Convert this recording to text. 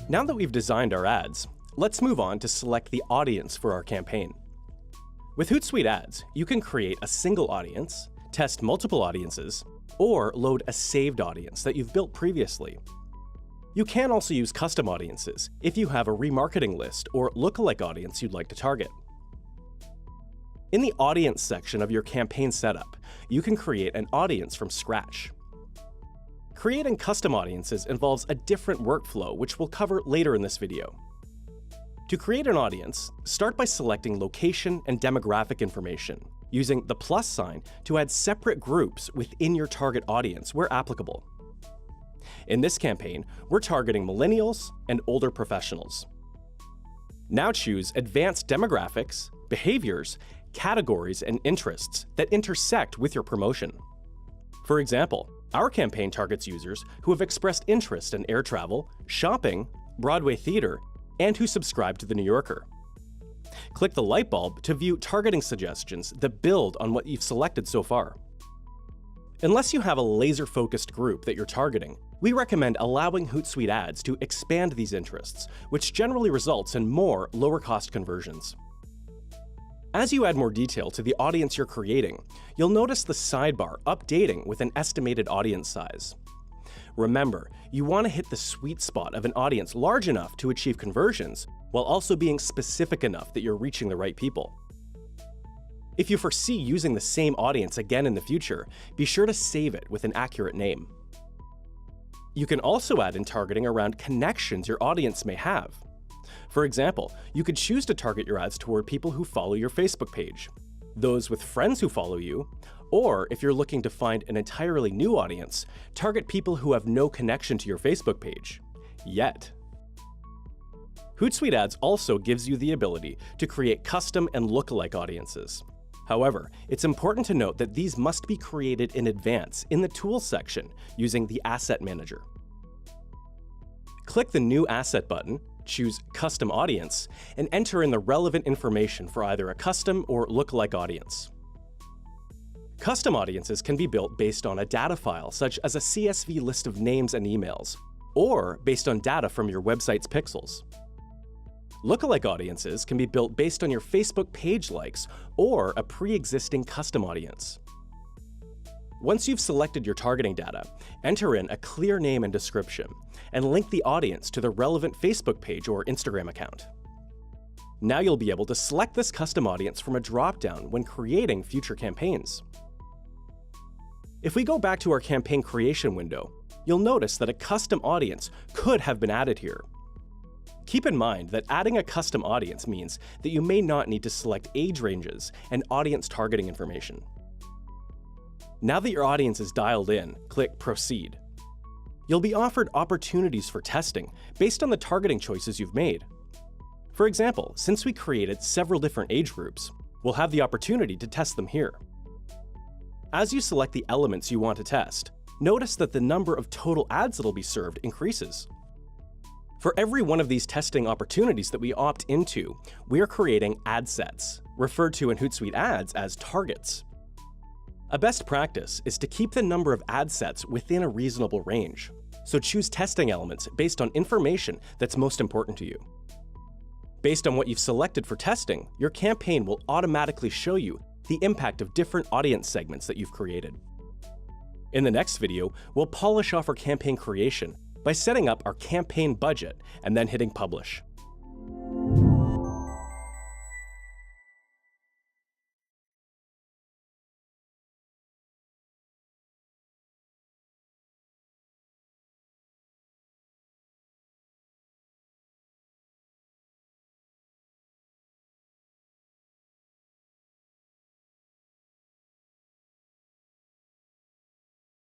Now that we've designed our ads, let's move on to select the audience for our campaign. With Hootsuite Ads, you can create a single audience, test multiple audiences, or load a saved audience that you've built previously. You can also use custom audiences if you have a remarketing list or lookalike audience you'd like to target. In the audience section of your campaign setup, you can create an audience from scratch. Creating custom audiences involves a different workflow, which we'll cover later in this video. To create an audience, start by selecting location and demographic information, using the plus sign to add separate groups within your target audience where applicable. In this campaign, we're targeting millennials and older professionals. Now choose advanced demographics, behaviors, categories, and interests that intersect with your promotion. For example, our campaign targets users who have expressed interest in air travel, shopping, Broadway theater, and who subscribe to The New Yorker. Click the light bulb to view targeting suggestions that build on what you've selected so far. Unless you have a laser-focused group that you're targeting, we recommend allowing Hootsuite Ads to expand these interests, which generally results in more lower-cost conversions. As you add more detail to the audience you're creating, you'll notice the sidebar updating with an estimated audience size. Remember, you want to hit the sweet spot of an audience large enough to achieve conversions, while also being specific enough that you're reaching the right people. If you foresee using the same audience again in the future, be sure to save it with an accurate name. You can also add in targeting around connections your audience may have. For example, you could choose to target your ads toward people who follow your Facebook page, those with friends who follow you, or if you're looking to find an entirely new audience, target people who have no connection to your Facebook page yet. Hootsuite Ads also gives you the ability to create custom and lookalike audiences. However, it's important to note that these must be created in advance in the Tools section using the Asset Manager. Click the New Asset button, choose Custom Audience, and enter in the relevant information for either a custom or lookalike audience. Custom audiences can be built based on a data file such as a CSV list of names and emails, or based on data from your website's pixels. Lookalike audiences can be built based on your Facebook page likes or a pre-existing custom audience. Once you've selected your targeting data, enter in a clear name and description, and link the audience to the relevant Facebook page or Instagram account. Now you'll be able to select this custom audience from a drop-down when creating future campaigns. If we go back to our campaign creation window, you'll notice that a custom audience could have been added here. Keep in mind that adding a custom audience means that you may not need to select age ranges and audience targeting information. Now that your audience is dialed in, click Proceed. You'll be offered opportunities for testing based on the targeting choices you've made. For example, since we created several different age groups, we'll have the opportunity to test them here. As you select the elements you want to test, notice that the number of total ads that'll be served increases. For every one of these testing opportunities that we opt into, we are creating ad sets, referred to in Hootsuite Ads as targets. A best practice is to keep the number of ad sets within a reasonable range, so choose testing elements based on information that's most important to you. Based on what you've selected for testing, your campaign will automatically show you the impact of different audience segments that you've created. In the next video, we'll polish off our campaign creation by setting up our campaign budget and then hitting Publish.